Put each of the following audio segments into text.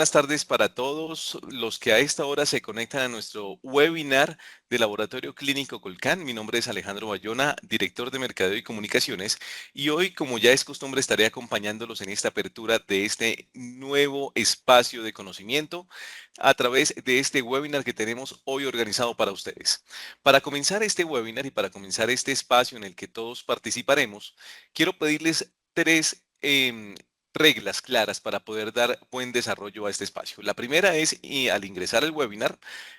buenas tardes para todos los que a esta hora se conectan a nuestro webinar de Laboratorio Clínico Colcán. Mi nombre es Alejandro Bayona, director de Mercadeo y Comunicaciones, y hoy, como ya es costumbre, estaré acompañándolos en esta apertura de este nuevo espacio de conocimiento a través de este webinar que tenemos hoy organizado para ustedes. Para comenzar este webinar y para comenzar este espacio en el que todos participaremos, quiero pedirles tres reglas claras para poder dar buen desarrollo a este espacio. La primera es, al ingresar al webinar,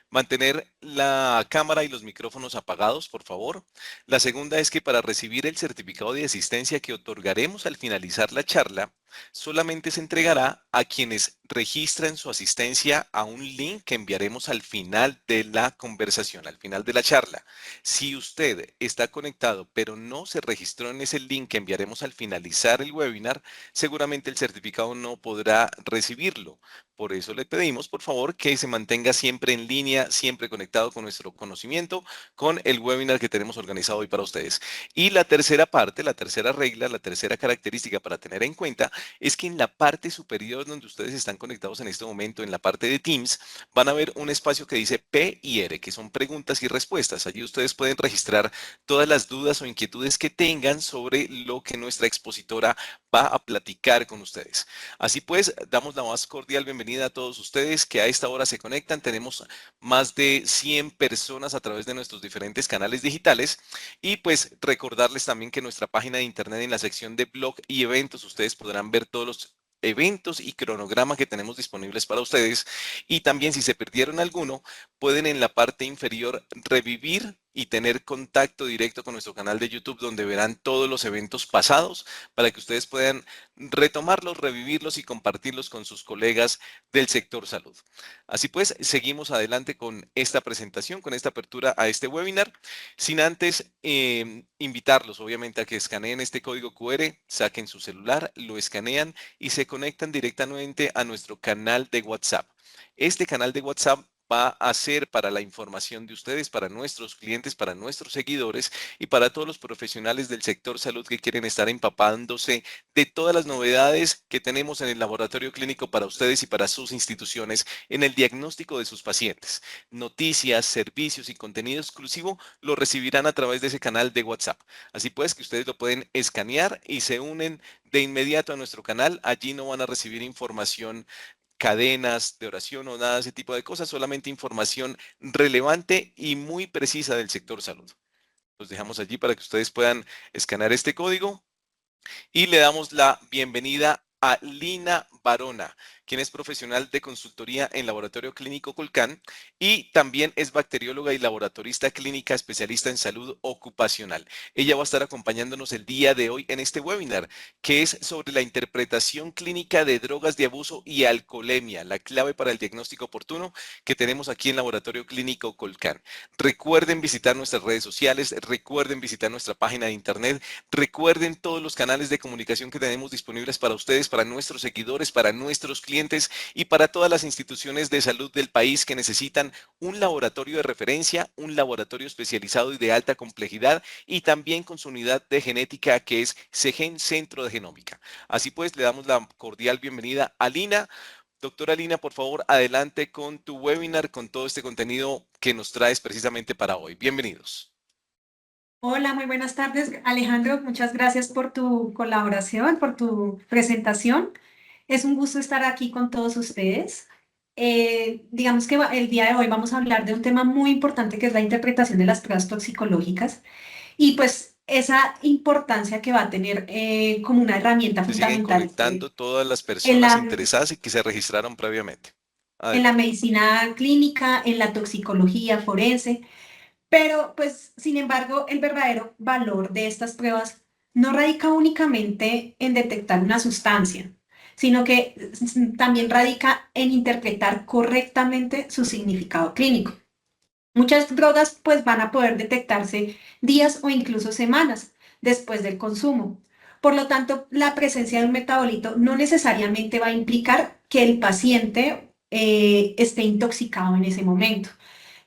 mantener la cámara y los micrófonos apagados, por favor. La segunda es que para recibir el certificado de asistencia que otorgaremos al finalizar la charla, solamente se entregará a quienes registran su asistencia a un link que enviaremos al final de la conversación, al final de la charla. Si usted está conectado, pero no se registró en ese link que enviaremos al finalizar el webinar, seguramente el certificado no podrá recibirlo. Por eso le pedimos, por favor, que se mantenga siempre en línea, siempre conectado con nuestro conocimiento, con el webinar que tenemos organizado hoy para ustedes. Y la tercera parte, la tercera regla, la tercera característica para tener en cuenta es que en la parte superior donde ustedes están conectados en este momento, en la parte de Teams, van a ver un espacio que dice P y R, que son preguntas y respuestas. Allí ustedes pueden registrar todas las dudas o inquietudes que tengan sobre lo que nuestra expositora va a platicar con ustedes. Así pues, damos la más cordial bienvenida a todos ustedes que a esta hora se conectan. Tenemos más de 100 personas a través de nuestros diferentes canales digitales y pues recordarles también que nuestra página de internet en la sección de blog y eventos ustedes podrán ver todos los eventos y cronograma que tenemos disponibles para ustedes, y también si se perdieron alguno pueden en la parte inferior revivir y tener contacto directo con nuestro canal de YouTube, donde verán todos los eventos pasados para que ustedes puedan retomarlos, revivirlos y compartirlos con sus colegas del sector salud. Así pues, seguimos adelante con esta presentación, con esta apertura a este webinar, sin antes invitarlos obviamente a que escaneen este código QR, saquen su celular, lo escanean y se conectan directamente a nuestro canal de WhatsApp. Este canal de WhatsApp va a ser para la información de ustedes, para nuestros clientes, para nuestros seguidores y para todos los profesionales del sector salud que quieren estar empapándose de todas las novedades que tenemos en el laboratorio clínico para ustedes y para sus instituciones en el diagnóstico de sus pacientes. Noticias, servicios y contenido exclusivo lo recibirán a través de ese canal de WhatsApp. Así pues que ustedes lo pueden escanear y se unen de inmediato a nuestro canal. Allí no van a recibir información, cadenas de oración o nada de ese tipo de cosas, solamente información relevante y muy precisa del sector salud. Los dejamos allí para que ustedes puedan escanear este código y le damos la bienvenida a Lina Barona, quien es profesional de consultoría en Laboratorio Clínico Colcán y también es bacterióloga y laboratorista clínica especialista en salud ocupacional. Ella va a estar acompañándonos el día de hoy en este webinar, que es sobre la interpretación clínica de drogas de abuso y alcoholemia, la clave para el diagnóstico oportuno que tenemos aquí en Laboratorio Clínico Colcán. Recuerden visitar nuestras redes sociales, recuerden visitar nuestra página de internet, recuerden todos los canales de comunicación que tenemos disponibles para ustedes, para nuestros seguidores, para nuestros clientes y para todas las instituciones de salud del país que necesitan un laboratorio de referencia, un laboratorio especializado y de alta complejidad y también con su unidad de genética que es CEGEN Centro de Genómica. Así pues, le damos la cordial bienvenida a Lina. Doctora Lina, por favor, adelante con tu webinar, con todo este contenido que nos traes precisamente para hoy. Bienvenidos. Hola, muy buenas tardes, Alejandro. Muchas gracias por tu colaboración, por tu presentación. Es un gusto estar aquí con todos ustedes. Digamos que el día de hoy vamos a hablar de un tema muy importante que es la interpretación de las pruebas toxicológicas y pues esa importancia que va a tener como una herramienta Se siguen fundamental conectando todas las en personas la, interesadas y que se registraron previamente. en la Adelante. medicina clínica, en la toxicología forense. Pero, pues, sin embargo, el verdadero valor de estas pruebas no radica únicamente en detectar una sustancia, sino que también radica en interpretar correctamente su significado clínico. Muchas drogas, pues, van a poder detectarse días o incluso semanas después del consumo. Por lo tanto, la presencia de un metabolito no necesariamente va a implicar que el paciente esté intoxicado en ese momento.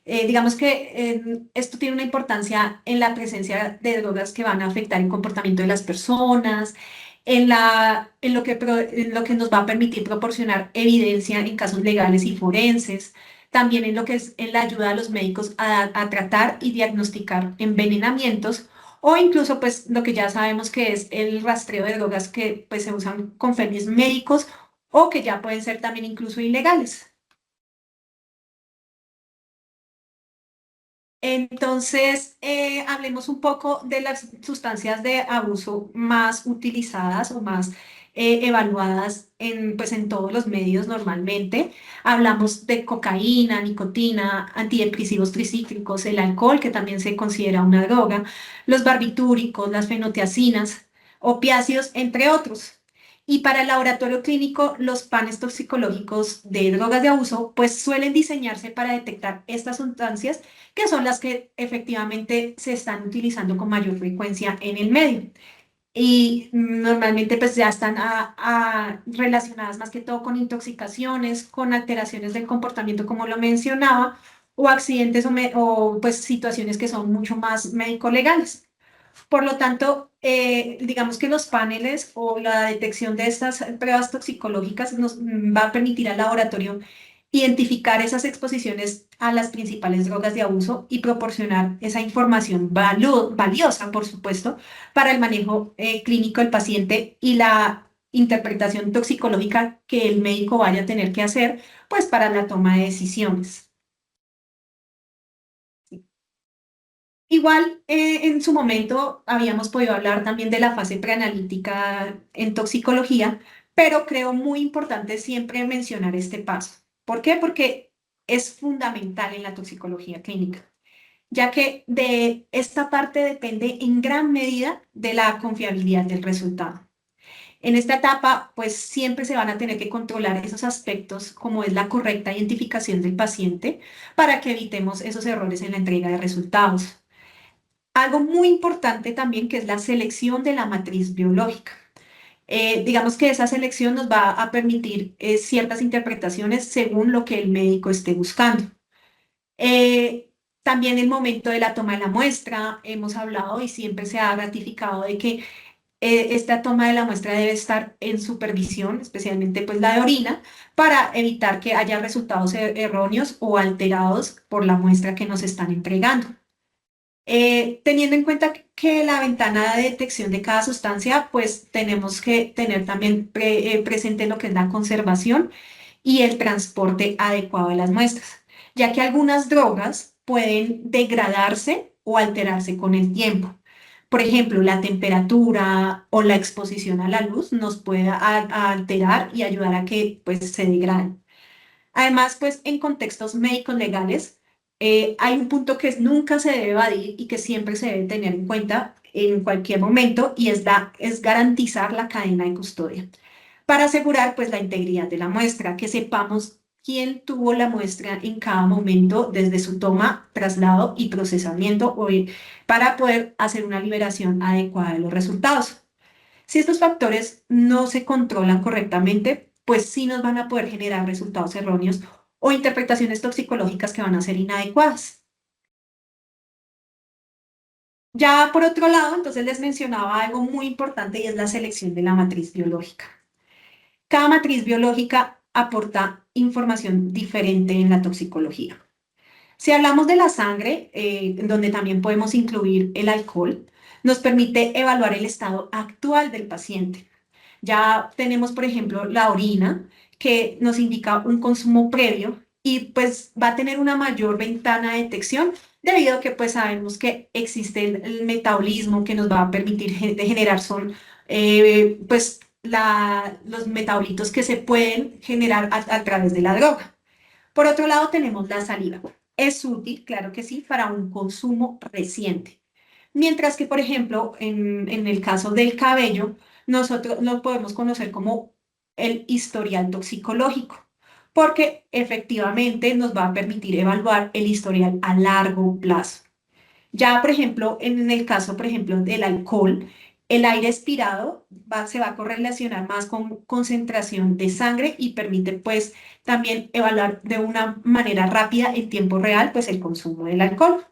Digamos que esto tiene una importancia en la presencia de drogas que van a afectar el comportamiento de las personas, en lo que nos va a permitir proporcionar evidencia en casos legales y forenses, también en lo que es en la ayuda a los médicos a tratar y diagnosticar envenenamientos, o incluso pues lo que ya sabemos que es el rastreo de drogas que pues se usan con fines médicos o que ya pueden ser también incluso ilegales. Entonces, hablemos un poco de las sustancias de abuso más utilizadas o más evaluadas pues, en todos los medios normalmente. Hablamos de cocaína, nicotina, antidepresivos tricíclicos, el alcohol, que también se considera una droga, los barbitúricos, las fenotiacinas, opiáceos, entre otros. Y para el laboratorio clínico, los panes toxicológicos de drogas de abuso, pues suelen diseñarse para detectar estas sustancias que son las que efectivamente se están utilizando con mayor frecuencia en el medio. Y normalmente pues ya están relacionadas más que todo con intoxicaciones, con alteraciones del comportamiento, como lo mencionaba, o accidentes o pues situaciones que son mucho más médico-legales. Por lo tanto, digamos que los paneles o la detección de estas pruebas toxicológicas nos va a permitir al laboratorio identificar esas exposiciones a las principales drogas de abuso y proporcionar esa información valiosa, por supuesto, para el manejo clínico del paciente y la interpretación toxicológica que el médico vaya a tener que hacer, pues para la toma de decisiones. Igual, en su momento habíamos podido hablar también de la fase preanalítica en toxicología, pero creo muy importante siempre mencionar este paso. ¿Por qué? Porque es fundamental en la toxicología clínica, ya que de esta parte depende en gran medida de la confiabilidad del resultado. En esta etapa, pues siempre se van a tener que controlar esos aspectos como es la correcta identificación del paciente para que evitemos esos errores en la entrega de resultados. Algo muy importante también que es la selección de la matriz biológica. Digamos que esa selección nos va a permitir ciertas interpretaciones según lo que el médico esté buscando. Eh, También el momento de la toma de la muestra, hemos hablado y siempre se ha ratificado de que esta toma de la muestra debe estar en supervisión, especialmente pues la de orina, para evitar que haya resultados erróneos o alterados por la muestra que nos están entregando. Teniendo en cuenta que la ventana de detección de cada sustancia, pues tenemos que tener también presente lo que es la conservación y el transporte adecuado de las muestras, ya que algunas drogas pueden degradarse o alterarse con el tiempo. Por ejemplo, la temperatura o la exposición a la luz nos puede a alterar y ayudar a que pues, se degraden. Además, pues en contextos médicos legales, hay un punto que nunca se debe evadir y que siempre se debe tener en cuenta en cualquier momento y es garantizar la cadena de custodia para asegurar pues la integridad de la muestra, que sepamos quién tuvo la muestra en cada momento desde su toma, traslado y procesamiento para poder hacer una liberación adecuada de los resultados. Si estos factores no se controlan correctamente, pues sí nos van a poder generar resultados erróneos o interpretaciones toxicológicas que van a ser inadecuadas. Ya por otro lado, entonces les mencionaba algo muy importante y es la selección de la matriz biológica. Cada matriz biológica aporta información diferente en la toxicología. Si hablamos de la sangre, en donde también podemos incluir el alcohol, nos permite evaluar el estado actual del paciente. Ya tenemos, por ejemplo, la orina, que nos indica un consumo previo y pues va a tener una mayor ventana de detección debido a que pues sabemos que existe el metabolismo que nos va a permitir de generar son pues los metabolitos que se pueden generar a través de la droga. Por otro lado tenemos la saliva. Es útil, claro que sí, para un consumo reciente. Mientras que, por ejemplo, en el caso del cabello, nosotros lo podemos conocer como el historial toxicológico, porque efectivamente nos va a permitir evaluar el historial a largo plazo. Ya, por ejemplo, en el caso, por ejemplo, del alcohol, el aire expirado se va a correlacionar más con concentración de sangre y permite, pues, también evaluar de una manera rápida en tiempo real, pues, el consumo del alcohol.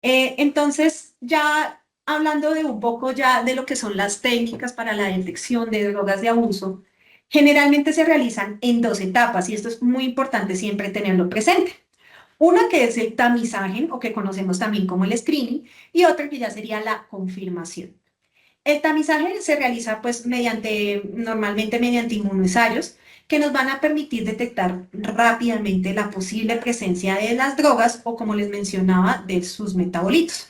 Entonces, ya hablando de un poco ya de lo que son las técnicas para la detección de drogas de abuso, generalmente se realizan en dos etapas y esto es muy importante siempre tenerlo presente. Una que es el tamizaje o que conocemos también como el screening y otra que ya sería la confirmación. El tamizaje se realiza pues normalmente mediante inmunoensayos que nos van a permitir detectar rápidamente la posible presencia de las drogas o como les mencionaba, de sus metabolitos.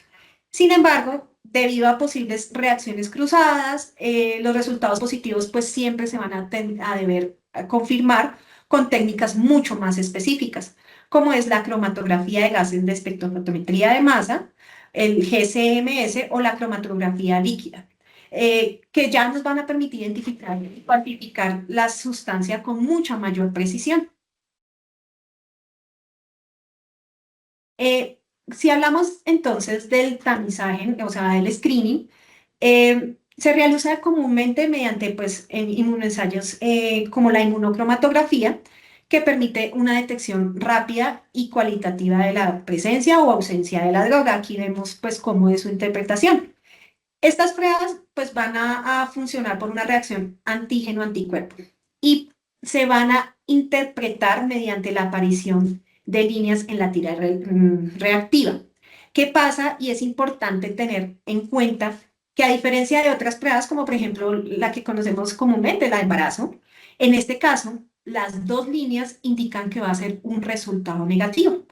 Sin embargo, debido a posibles reacciones cruzadas, los resultados positivos pues siempre se van a deber confirmar con técnicas mucho más específicas, como es la cromatografía de gases de espectrofotometría de masa, el GCMS o la cromatografía líquida que ya nos van a permitir identificar y cuantificar la sustancia con mucha mayor precisión. Si hablamos entonces del tamizaje, o sea, del screening, se realiza comúnmente mediante pues, inmunoensayos como la inmunocromatografía, que permite una detección rápida y cualitativa de la presencia o ausencia de la droga. Aquí vemos pues cómo es su interpretación. Estas pruebas pues van a funcionar por una reacción antígeno-anticuerpo y se van a interpretar mediante la aparición de líneas en la tira reactiva. ¿Qué pasa? Y es importante tener en cuenta que a diferencia de otras pruebas, como por ejemplo la que conocemos comúnmente, la de embarazo, en este caso las dos líneas indican que va a ser un resultado negativo.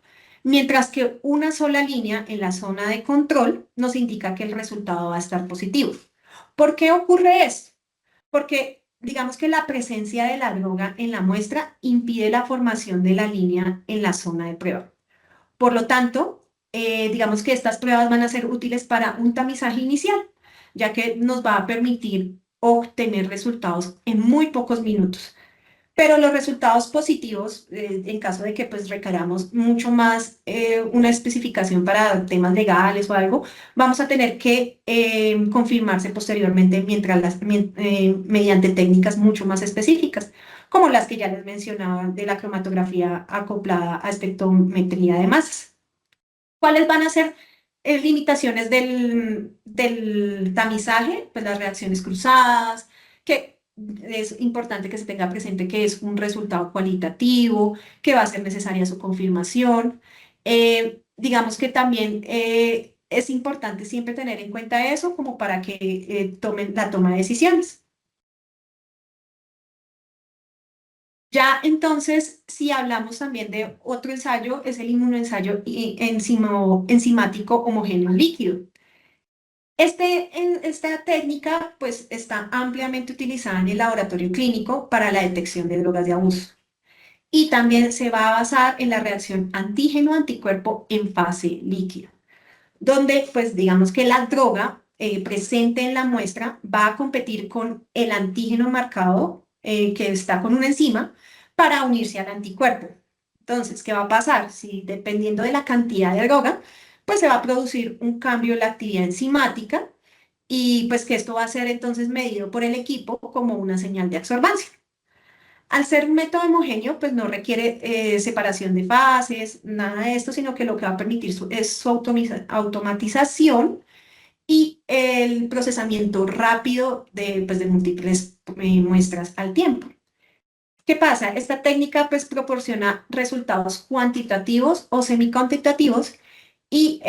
Mientras que una sola línea en la zona de control nos indica que el resultado va a estar positivo. ¿Por qué ocurre esto? Porque digamos que la presencia de la droga en la muestra impide la formación de la línea en la zona de prueba. Por lo tanto, digamos que estas pruebas van a ser útiles para un tamizaje inicial, ya que nos va a permitir obtener resultados en muy pocos minutos. Pero los resultados positivos, en caso de que pues requeramos mucho más una especificación para temas legales o algo, vamos a tener que confirmarse posteriormente mediante técnicas mucho más específicas, como las que ya les mencionaba de la cromatografía acoplada a espectrometría de masas. ¿Cuáles van a ser limitaciones del tamizaje? Pues las reacciones cruzadas, que es importante que se tenga presente que es un resultado cualitativo, que va a ser necesaria su confirmación. Digamos que también es importante siempre tener en cuenta eso como para que tomen la toma de decisiones. Ya entonces, si hablamos también de otro ensayo, es el inmunoensayo enzimático homogéneo líquido. Esta técnica pues está ampliamente utilizada en el laboratorio clínico para la detección de drogas de abuso y también se va a basar en la reacción antígeno-anticuerpo en fase líquida, donde pues digamos que la droga presente en la muestra va a competir con el antígeno marcado que está con una enzima para unirse al anticuerpo. Entonces, ¿qué va a pasar? Si dependiendo de la cantidad de droga, pues se va a producir un cambio en la actividad enzimática y pues que esto va a ser entonces medido por el equipo como una señal de absorbancia. Al ser un método homogéneo, pues no requiere separación de fases, nada de esto, sino que lo que va a permitir es su automatización y el procesamiento rápido pues, de múltiples muestras al tiempo. ¿Qué pasa? Esta técnica pues proporciona resultados cuantitativos o semi-cuantitativos y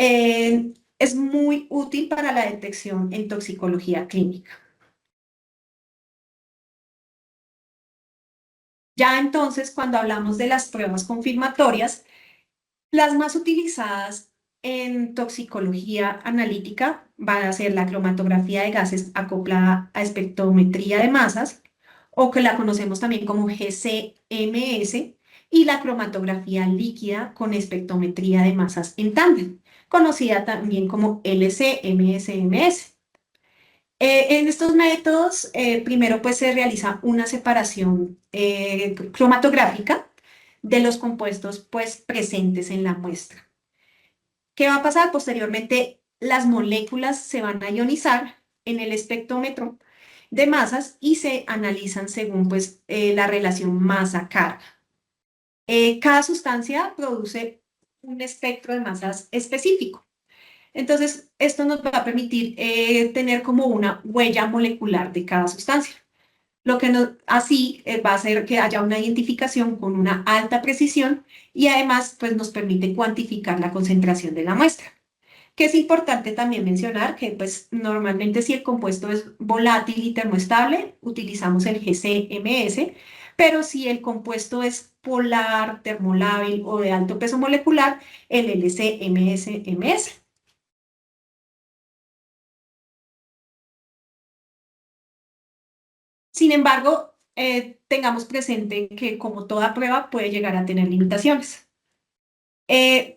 es muy útil para la detección en toxicología clínica. Ya entonces, cuando hablamos de las pruebas confirmatorias, las más utilizadas en toxicología analítica van a ser la cromatografía de gases acoplada a espectrometría de masas, o que la conocemos también como GCMS, y la cromatografía líquida con espectrometría de masas en tándem, conocida también como LC-MSMS. En estos métodos, primero pues se realiza una separación cromatográfica de los compuestos pues presentes en la muestra. ¿Qué va a pasar? Posteriormente, las moléculas se van a ionizar en el espectrómetro de masas y se analizan según pues la relación masa-carga. Cada sustancia produce un espectro de masas específico. Entonces, esto nos va a permitir tener como una huella molecular de cada sustancia. Lo que así va a hacer que haya una identificación con una alta precisión y además pues, nos permite cuantificar la concentración de la muestra. Que es importante también mencionar que pues, normalmente si el compuesto es volátil y termoestable, utilizamos el GC-MS, pero si el compuesto es polar, termolábil o de alto peso molecular, el LC-MS-MS. Sin embargo, tengamos presente que como toda prueba puede llegar a tener limitaciones.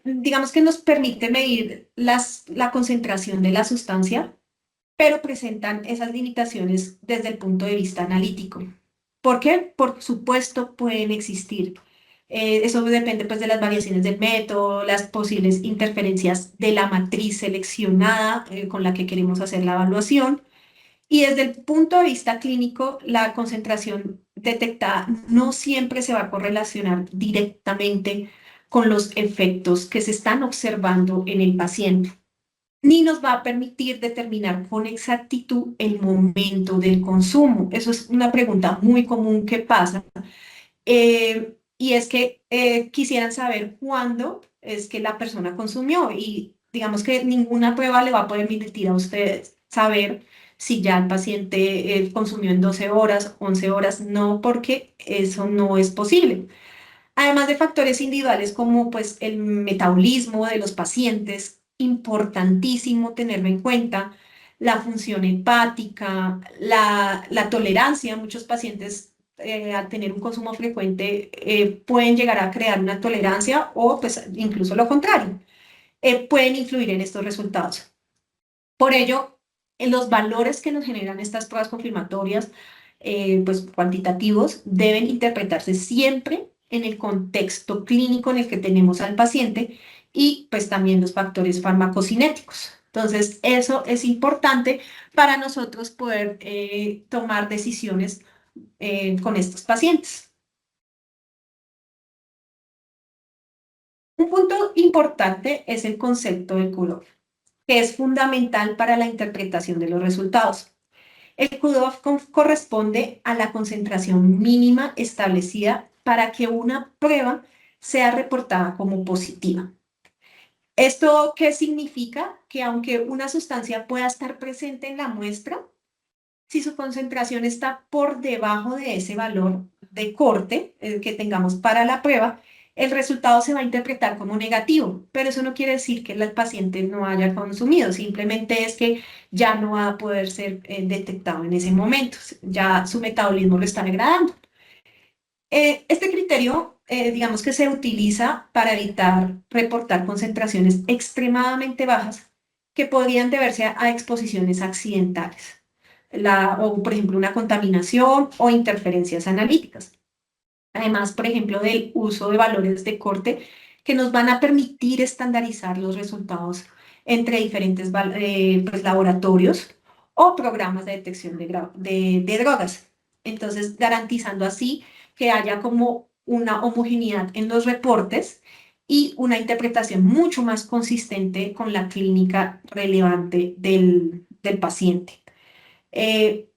Digamos que nos permite medir la concentración de la sustancia, pero presentan esas limitaciones desde el punto de vista analítico. ¿Por qué? Por supuesto pueden existir. Eso depende pues de las variaciones del método, las posibles interferencias de la matriz seleccionada con la que queremos hacer la evaluación. Y desde el punto de vista clínico, la concentración detectada no siempre se va a correlacionar directamente con los efectos que se están observando en el paciente, ni nos va a permitir determinar con exactitud el momento del consumo. Eso es una pregunta muy común que pasa. Y es que quisieran saber cuándo es que la persona consumió y digamos que ninguna prueba le va a poder permitir a ustedes saber si ya el paciente consumió en 12 horas, 11 horas, no, porque eso no es posible. Además de factores individuales como pues el metabolismo de los pacientes, importantísimo tenerlo en cuenta, la función hepática, la tolerancia. Muchos pacientes al tener un consumo frecuente pueden llegar a crear una tolerancia o pues incluso lo contrario, pueden influir en estos resultados. Por ello, en los valores que nos generan estas pruebas confirmatorias, pues cuantitativos, deben interpretarse siempre en el contexto clínico en el que tenemos al paciente y pues también los factores farmacocinéticos. Entonces, eso es importante para nosotros poder tomar decisiones con estos pacientes. Un punto importante es el concepto del cutoff, que es fundamental para la interpretación de los resultados. El cutoff corresponde a la concentración mínima establecida para que una prueba sea reportada como positiva. ¿Esto qué significa? Que aunque una sustancia pueda estar presente en la muestra, si su concentración está por debajo de ese valor de corte que tengamos para la prueba, el resultado se va a interpretar como negativo, pero eso no quiere decir que el paciente no haya consumido, simplemente es que ya no va a poder ser detectado en ese momento, ya su metabolismo lo está degradando. Este criterio, digamos que se utiliza para evitar reportar concentraciones extremadamente bajas que podrían deberse a exposiciones accidentales, o por ejemplo una contaminación o interferencias analíticas. Además, por ejemplo, del uso de valores de corte que nos van a permitir estandarizar los resultados entre diferentes pues, laboratorios o programas de detección de drogas. Entonces, garantizando así que haya como una homogeneidad en los reportes y una interpretación mucho más consistente con la clínica relevante del paciente. Eh,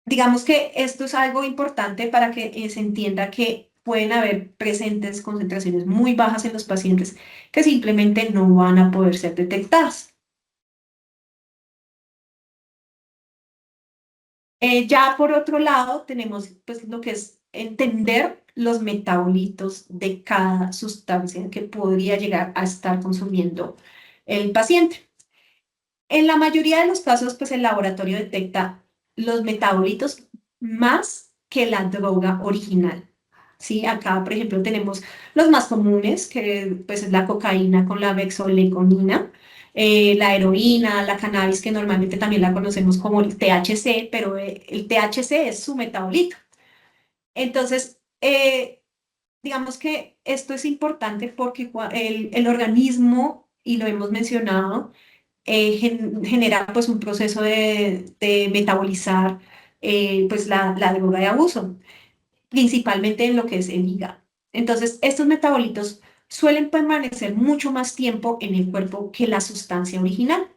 Digamos que esto es algo importante para que se entienda que pueden haber presentes concentraciones muy bajas en los pacientes que simplemente no van a poder ser detectadas. Ya por otro lado, tenemos pues lo que es entender los metabolitos de cada sustancia que podría llegar a estar consumiendo el paciente. En la mayoría de los casos, pues el laboratorio detecta los metabolitos más que la droga original. Sí, acá, por ejemplo, tenemos los más comunes, que pues es la cocaína con la bexoleconina, la heroína, la cannabis, que normalmente también la conocemos como el THC, pero el THC es su metabolito. Entonces, digamos que esto es importante porque el organismo, y lo hemos mencionado, genera pues un proceso de metabolizar pues la droga de abuso, principalmente en lo que es el hígado. Entonces, estos metabolitos suelen permanecer mucho más tiempo en el cuerpo que la sustancia original,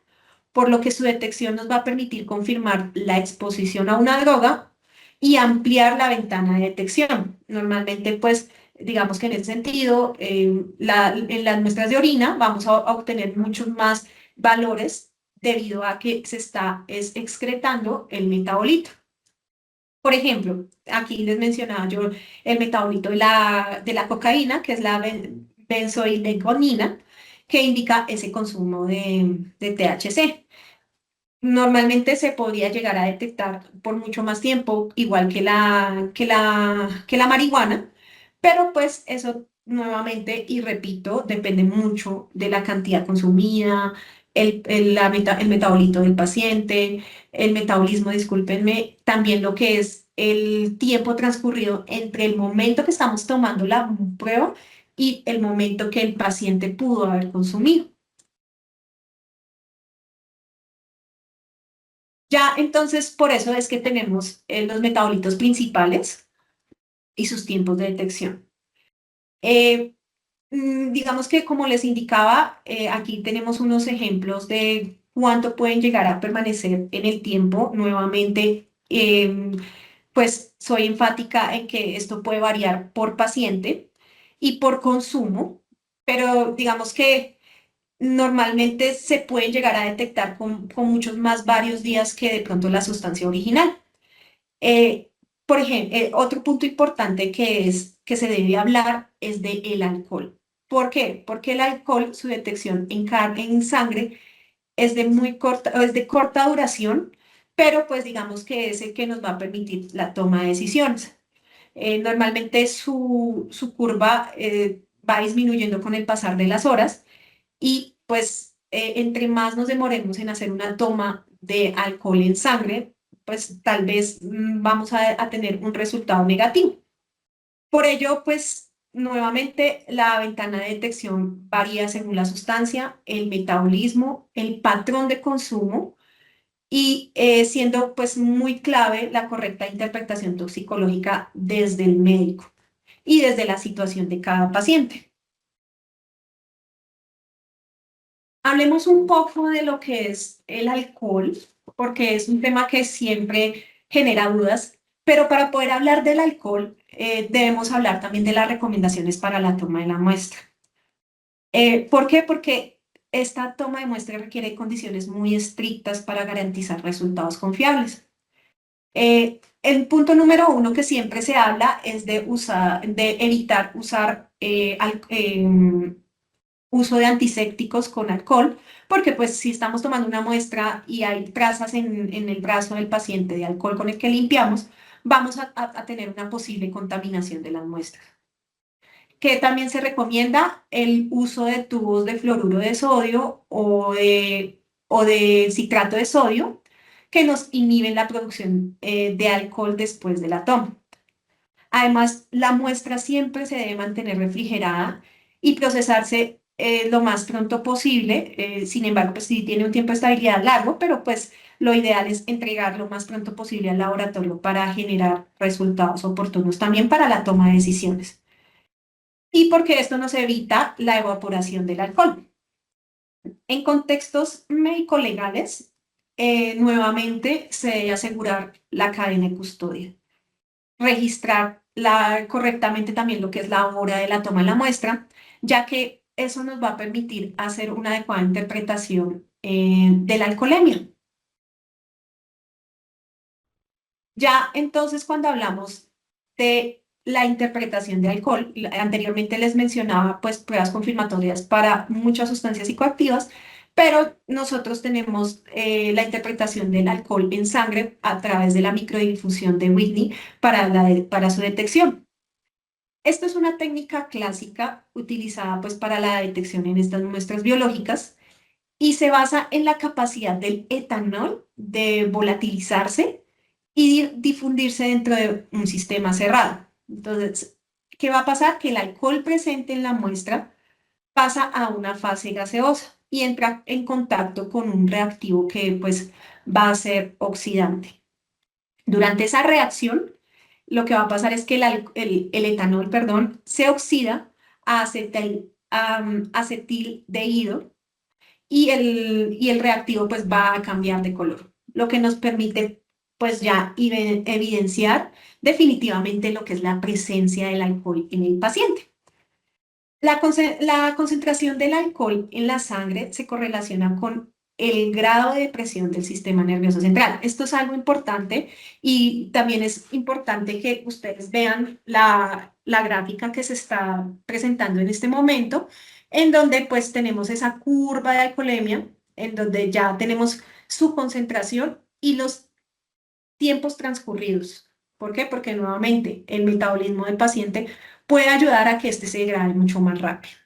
por lo que su detección nos va a permitir confirmar la exposición a una droga y ampliar la ventana de detección. Normalmente, pues, digamos que en ese sentido, en las muestras de orina vamos a obtener muchos más valores debido a que se está excretando el metabolito. Por ejemplo, aquí les mencionaba yo el metabolito de la cocaína, que es la benzoilegonina, que indica ese consumo de THC. Normalmente se podría llegar a detectar por mucho más tiempo, igual que que la marihuana, pero pues eso nuevamente, y repito, depende mucho de la cantidad consumida, el metabolito del paciente, el metabolismo, discúlpenme, también lo que es el tiempo transcurrido entre el momento que estamos tomando la prueba y el momento que el paciente pudo haber consumido. Ya, entonces, por eso es que tenemos los metabolitos principales y sus tiempos de detección. Eh, digamos que, como les indicaba, aquí tenemos unos ejemplos de cuánto pueden llegar a permanecer en el tiempo. Nuevamente, pues soy enfática en que esto puede variar por paciente y por consumo, pero digamos que normalmente se pueden llegar a detectar con muchos más varios días que de pronto la sustancia original. Eh, por ejemplo, otro punto importante que se debe hablar es de el alcohol. ¿Por qué? Porque el alcohol, su detección en sangre es de es de corta duración, pero pues digamos que es el que nos va a permitir la toma de decisiones. Normalmente su curva va disminuyendo con el pasar de las horas y pues entre más nos demoremos en hacer una toma de alcohol en sangre, pues tal vez vamos a tener un resultado negativo. Por ello, pues nuevamente la ventana de detección varía según la sustancia, el metabolismo, el patrón de consumo y siendo pues muy clave la correcta interpretación toxicológica desde el médico y desde la situación de cada paciente. Hablemos un poco de lo que es el alcohol, porque es un tema que siempre genera dudas, pero para poder hablar del alcohol debemos hablar también de las recomendaciones para la toma de la muestra. ¿Por qué? Porque esta toma de muestra requiere condiciones muy estrictas para garantizar resultados confiables. El punto número uno que siempre se habla es de evitar usar uso de antisépticos con alcohol, porque pues si estamos tomando una muestra y hay trazas en el brazo del paciente de alcohol con el que limpiamos, vamos a tener una posible contaminación de las muestras. Que también se recomienda el uso de tubos de fluoruro de sodio o de citrato de sodio, que nos inhiben la producción de alcohol después de la toma. Además, la muestra siempre se debe mantener refrigerada y procesarse lo más pronto posible. Sin embargo, pues sí tiene un tiempo de estabilidad largo, pero pues lo ideal es entregar lo más pronto posible al laboratorio para generar resultados oportunos también para la toma de decisiones. Y porque esto nos evita la evaporación del alcohol. En contextos médico-legales, nuevamente se debe asegurar la cadena de custodia, registrar correctamente también lo que es la hora de la toma de la muestra, ya que eso nos va a permitir hacer una adecuada interpretación de la alcoholemia. Ya entonces, cuando hablamos de la interpretación de alcohol, anteriormente les mencionaba pues pruebas confirmatorias para muchas sustancias psicoactivas, pero nosotros tenemos la interpretación del alcohol en sangre a través de la microdifusión de Whitney para su detección. Esto es una técnica clásica utilizada pues para la detección en estas muestras biológicas y se basa en la capacidad del etanol de volatilizarse y difundirse dentro de un sistema cerrado. Entonces, ¿qué va a pasar? Que el alcohol presente en la muestra pasa a una fase gaseosa y entra en contacto con un reactivo que pues va a ser oxidante. Durante esa reacción, lo que va a pasar es que el etanol, perdón, se oxida a acetildehído y el reactivo pues va a cambiar de color, lo que nos permite pues ya evidenciar definitivamente lo que es la presencia del alcohol en el paciente. La concentración del alcohol en la sangre se correlaciona con el grado de presión del sistema nervioso central. Esto es algo importante y también es importante que ustedes vean la gráfica que se está presentando en este momento, en donde pues tenemos esa curva de alcoholemia, en donde ya tenemos su concentración y los tiempos transcurridos. ¿Por qué? Porque nuevamente el metabolismo del paciente puede ayudar a que éste se degrade mucho más rápido.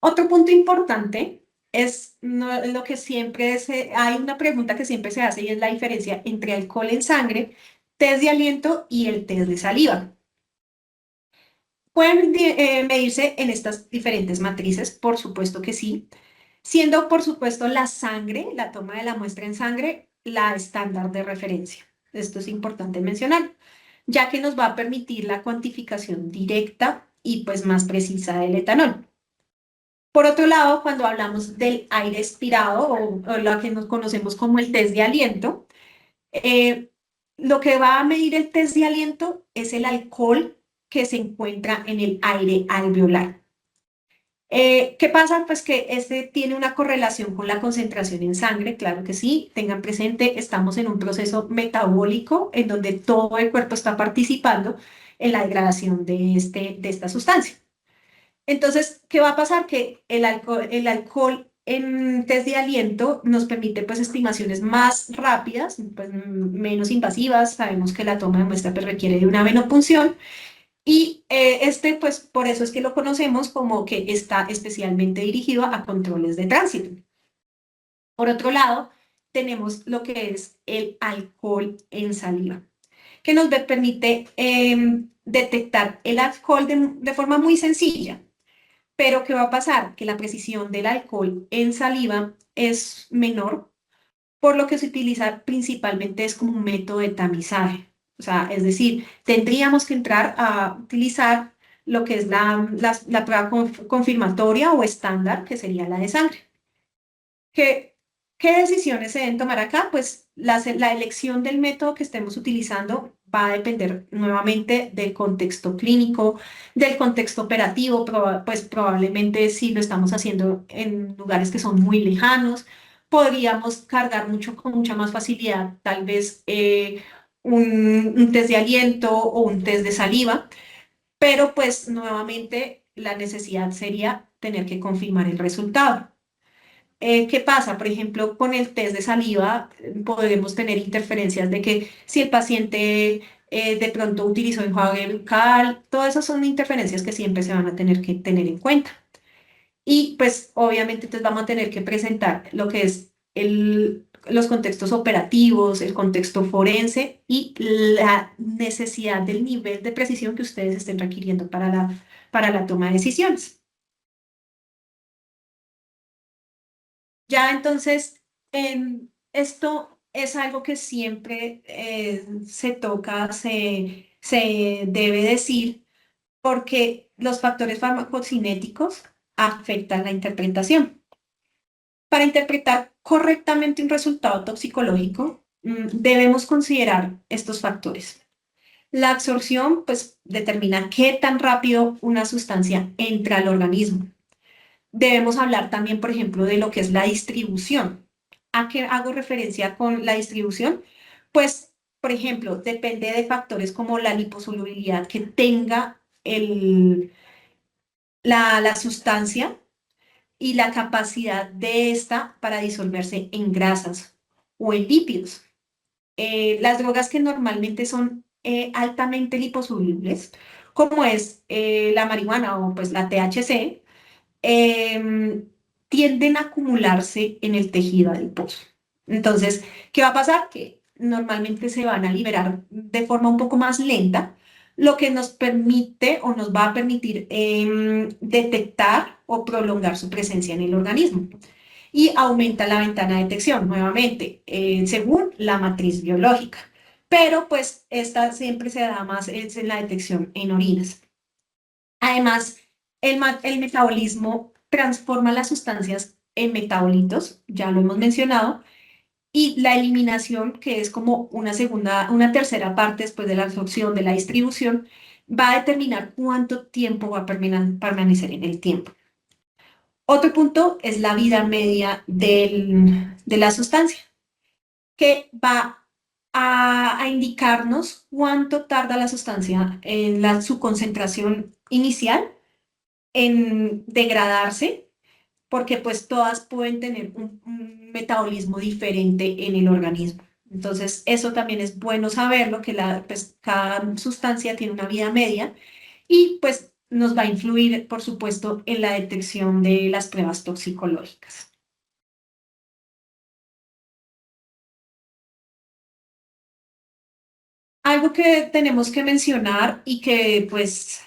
Otro punto importante es lo que siempre hay una pregunta que siempre se hace y es la diferencia entre alcohol en sangre, test de aliento y el test de saliva. ¿Pueden medirse en estas diferentes matrices? Por supuesto que sí, siendo por supuesto la sangre, la toma de la muestra en sangre, la estándar de referencia. Esto es importante mencionar, ya que nos va a permitir la cuantificación directa y pues más precisa del etanol. Por otro lado, cuando hablamos del aire expirado o lo que nos conocemos como el test de aliento, eh, lo que va a medir el test de aliento es el alcohol que se encuentra en el aire alveolar. ¿Qué pasa? Pues que este tiene una correlación con la concentración en sangre, claro que sí. Tengan presente, estamos en un proceso metabólico en donde todo el cuerpo está participando en la degradación de esta sustancia. Entonces, ¿qué va a pasar? Que el alcohol en test de aliento nos permite pues estimaciones más rápidas, pues, menos invasivas. Sabemos que la toma de muestra pues, requiere de una venopunción y pues por eso es que lo conocemos como que está especialmente dirigido a controles de tránsito. Por otro lado, tenemos lo que es el alcohol en saliva, que nos permite detectar el alcohol de forma muy sencilla. Pero ¿qué va a pasar? Que la precisión del alcohol en saliva es menor, por lo que se utiliza principalmente es como un método de tamizaje. O sea, es decir, tendríamos que entrar a utilizar lo que es la prueba confirmatoria o estándar, que sería la de sangre. ¿Qué, qué decisiones se deben tomar acá? Pues la elección del método que estemos utilizando va a depender nuevamente del contexto clínico, del contexto operativo, pues probablemente si lo estamos haciendo en lugares que son muy lejanos, podríamos cargar con mucha más facilidad tal vez un test de aliento o un test de saliva, pero pues nuevamente la necesidad sería tener que confirmar el resultado. ¿Qué pasa? Por ejemplo, con el test de saliva podemos tener interferencias de que si el paciente de pronto utilizó enjuague bucal, todas esas son interferencias que siempre se van a tener que tener en cuenta. Y pues obviamente entonces vamos a tener que presentar lo que es los contextos operativos, el contexto forense y la necesidad del nivel de precisión que ustedes estén requiriendo para la toma de decisiones. Ya entonces, esto es algo que siempre se toca, se debe decir, porque los factores farmacocinéticos afectan la interpretación. Para interpretar correctamente un resultado toxicológico, debemos considerar estos factores. La absorción, pues, determina qué tan rápido una sustancia entra al organismo. Debemos hablar también, por ejemplo, de lo que es la distribución. ¿A qué hago referencia con la distribución? Pues, por ejemplo, depende de factores como la liposolubilidad que tenga la sustancia y la capacidad de esta para disolverse en grasas o en lípidos. Las drogas que normalmente son altamente liposolubles, como es la marihuana o pues la THC, eh, tienden a acumularse en el tejido adiposo. Entonces, ¿qué va a pasar? Que normalmente se van a liberar de forma un poco más lenta, lo que nos permite o nos va a permitir detectar o prolongar su presencia en el organismo. Y aumenta la ventana de detección, nuevamente, según la matriz biológica. pero pues esta siempre se da más es en la detección en orinas. Además, el metabolismo transforma las sustancias en metabolitos, ya lo hemos mencionado, y la eliminación, que es como una tercera parte después de la absorción, de la distribución, va a determinar cuánto tiempo va a permanecer en el tiempo. Otro punto es la vida media de la sustancia, que va a indicarnos cuánto tarda la sustancia en su concentración inicial en degradarse, porque pues todas pueden tener un metabolismo diferente en el organismo. Entonces, eso también es bueno saberlo, que pues, cada sustancia tiene una vida media y pues nos va a influir, por supuesto, en la detección de las pruebas toxicológicas. Algo que tenemos que mencionar y que pues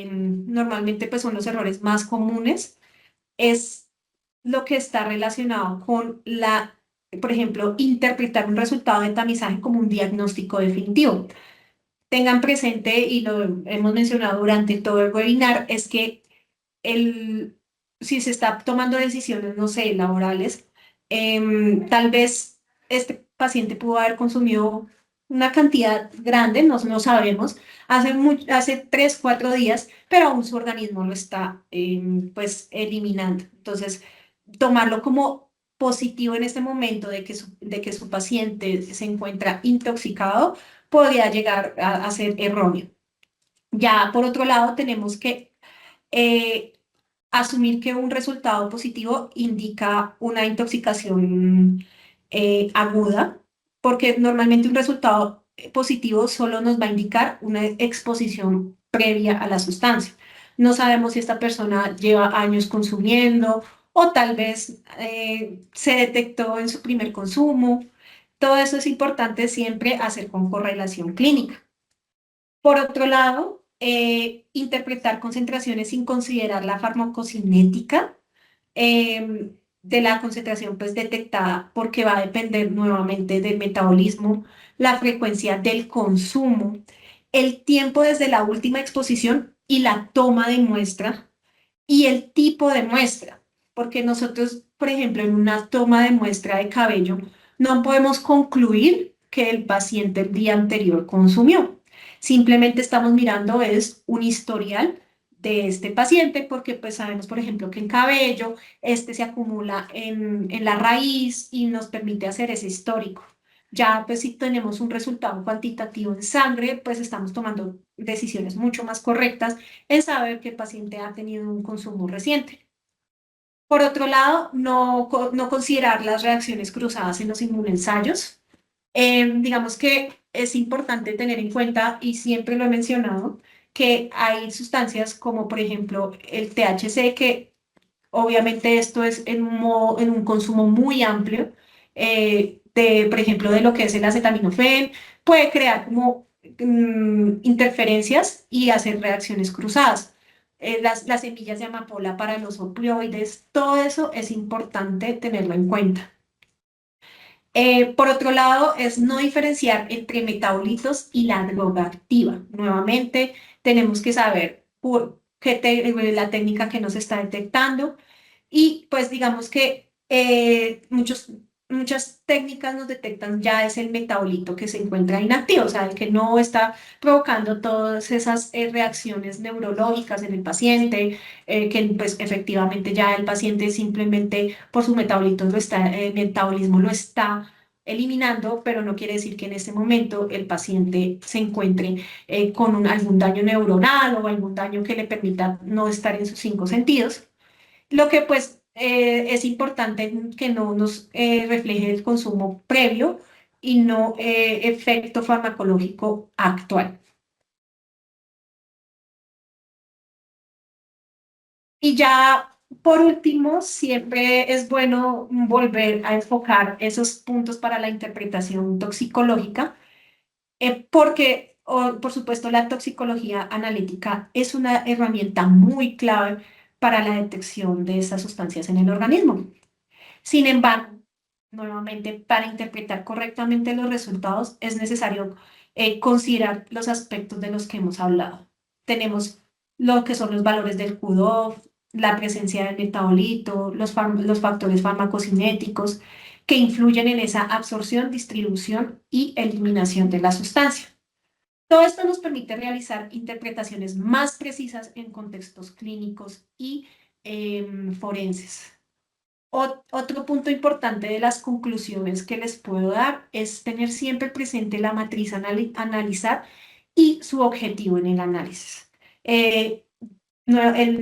normalmente pues son los errores más comunes es lo que está relacionado con por ejemplo, interpretar un resultado de tamizaje como un diagnóstico definitivo. Tengan presente, y lo hemos mencionado durante todo el webinar, es que el, si se está tomando decisiones, no sé, laborales, tal vez este paciente pudo haber consumido una cantidad grande, no sabemos, hace 3, 4 días, pero aún su organismo lo está pues eliminando. Entonces, tomarlo como positivo en este momento de que su paciente se encuentra intoxicado podría llegar a ser erróneo. Ya por otro lado, tenemos que eh, asumir que un resultado positivo indica una intoxicación aguda, porque normalmente un resultado positivo solo nos va a indicar una exposición previa a la sustancia. No sabemos si esta persona lleva años consumiendo o tal vez se detectó en su primer consumo. Todo eso es importante siempre hacer con correlación clínica. Por otro lado, interpretar concentraciones sin considerar la farmacocinética de la concentración pues detectada, porque va a depender nuevamente del metabolismo, la frecuencia del consumo, el tiempo desde la última exposición y la toma de muestra y el tipo de muestra, porque nosotros, por ejemplo, en una toma de muestra de cabello, no podemos concluir que el paciente el día anterior consumió. Simplemente estamos mirando es un historial de este paciente, porque pues sabemos, por ejemplo, que en cabello este se acumula en la raíz y nos permite hacer ese histórico. Ya, pues si tenemos un resultado cuantitativo en sangre, pues estamos tomando decisiones mucho más correctas en saber que el paciente ha tenido un consumo reciente. Por otro lado, no considerar las reacciones cruzadas en los inmunoensayos. Digamos que es importante tener en cuenta, y siempre lo he mencionado, que hay sustancias como por ejemplo el THC, que obviamente esto es en un consumo muy amplio, por ejemplo, de lo que es el acetaminofén, puede crear como interferencias y hacer reacciones cruzadas. Las semillas de amapola para los opioides, todo eso es importante tenerlo en cuenta. Por otro lado, es no diferenciar entre metabolitos y la droga activa. Nuevamente, tenemos que saber la técnica que nos está detectando y pues digamos que muchas técnicas nos detectan ya es el metabolito que se encuentra inactivo, o sea, el que no está provocando todas esas reacciones neurológicas en el paciente, que pues efectivamente ya el paciente simplemente por su metabolismo lo está eliminando, pero no quiere decir que en este momento el paciente se encuentre con algún daño neuronal o algún daño que le permita no estar en sus 5 sentidos. Lo que pues es importante que no nos refleje el consumo previo y no efecto farmacológico actual. Y ya por último, siempre es bueno volver a enfocar esos puntos para la interpretación toxicológica, porque, por supuesto, la toxicología analítica es una herramienta muy clave para la detección de estas sustancias en el organismo. Sin embargo, nuevamente, para interpretar correctamente los resultados es necesario considerar los aspectos de los que hemos hablado. Tenemos lo que son los valores del QDOF, la presencia del metabolito, los factores farmacocinéticos que influyen en esa absorción, distribución y eliminación de la sustancia. Todo esto nos permite realizar interpretaciones más precisas en contextos clínicos y forenses. Otro punto importante de las conclusiones que les puedo dar es tener siempre presente la matriz analizar y su objetivo en el análisis. El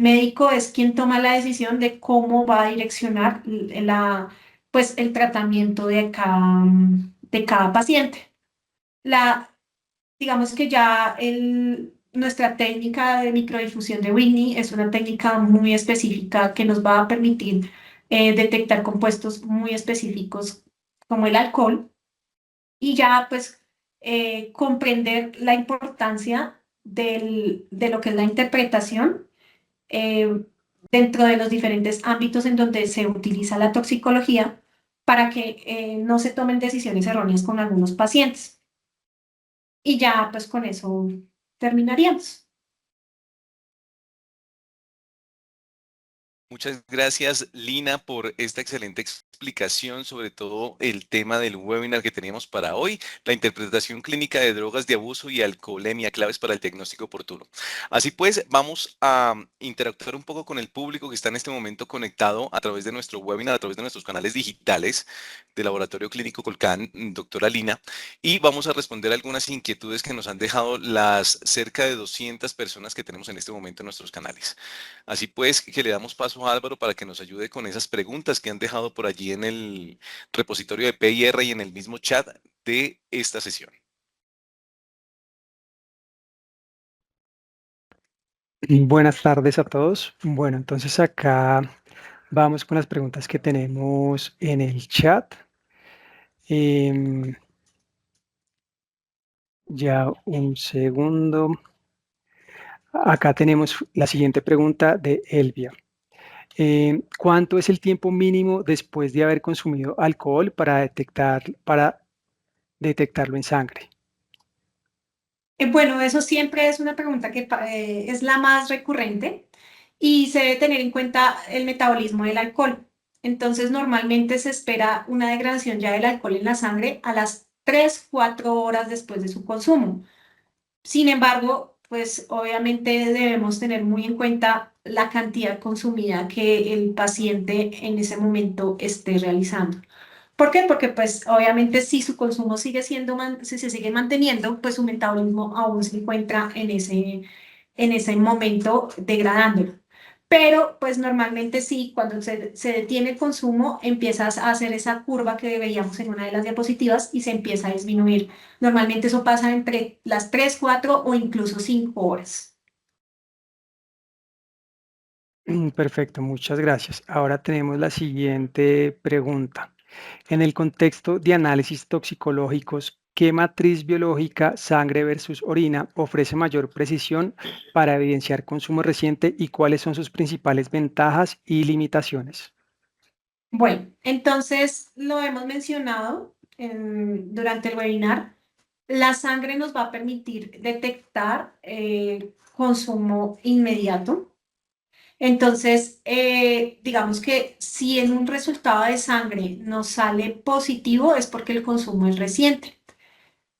médico es quien toma la decisión de cómo va a direccionar pues, el tratamiento de cada paciente. Digamos que ya nuestra técnica de microdifusión de Whitney es una técnica muy específica que nos va a permitir detectar compuestos muy específicos como el alcohol y ya pues comprender la importancia de lo que es la interpretación eh, dentro de los diferentes ámbitos en donde se utiliza la toxicología para que no se tomen decisiones erróneas con algunos pacientes. Y ya, pues con eso terminaríamos. Muchas gracias, Lina, por esta excelente explicación sobre todo el tema del webinar que teníamos para hoy, la interpretación clínica de drogas de abuso y alcoholemia, claves para el diagnóstico oportuno. Así pues, vamos a interactuar un poco con el público que está en este momento conectado a través de nuestro webinar, a través de nuestros canales digitales del Laboratorio Clínico Colcán, doctora Lina, y vamos a responder algunas inquietudes que nos han dejado las cerca de 200 personas que tenemos en este momento en nuestros canales. Así pues, que le damos paso a Álvaro para que nos ayude con esas preguntas que han dejado por allí en el repositorio de PIR y en el mismo chat de esta sesión. Buenas tardes a todos. Bueno, entonces acá vamos con las preguntas que tenemos en el chat. Ya un segundo. Acá tenemos la siguiente pregunta de Elvia. ¿Cuánto es el tiempo mínimo después de haber consumido alcohol para detectarlo en sangre? Bueno, eso siempre es una pregunta que es la más recurrente y se debe tener en cuenta el metabolismo del alcohol. Entonces, normalmente se espera una degradación ya del alcohol en la sangre a las 3, 4 horas después de su consumo. Sin embargo, pues obviamente debemos tener muy en cuenta la cantidad consumida que el paciente en ese momento esté realizando. ¿Por qué? Porque pues obviamente si su consumo sigue siendo, si se sigue manteniendo, pues su metabolismo aún se encuentra en ese momento degradándolo. Pero pues normalmente sí, cuando se detiene el consumo, empiezas a hacer esa curva que veíamos en una de las diapositivas y se empieza a disminuir. Normalmente eso pasa entre las 3, 4 o incluso 5 horas. Perfecto, muchas gracias. Ahora tenemos la siguiente pregunta. En el contexto de análisis toxicológicos, ¿qué matriz biológica, sangre versus orina, ofrece mayor precisión para evidenciar consumo reciente y cuáles son sus principales ventajas y limitaciones? Bueno, entonces lo hemos mencionado durante el webinar. La sangre nos va a permitir detectar consumo inmediato. Entonces, digamos que si en un resultado de sangre nos sale positivo es porque el consumo es reciente.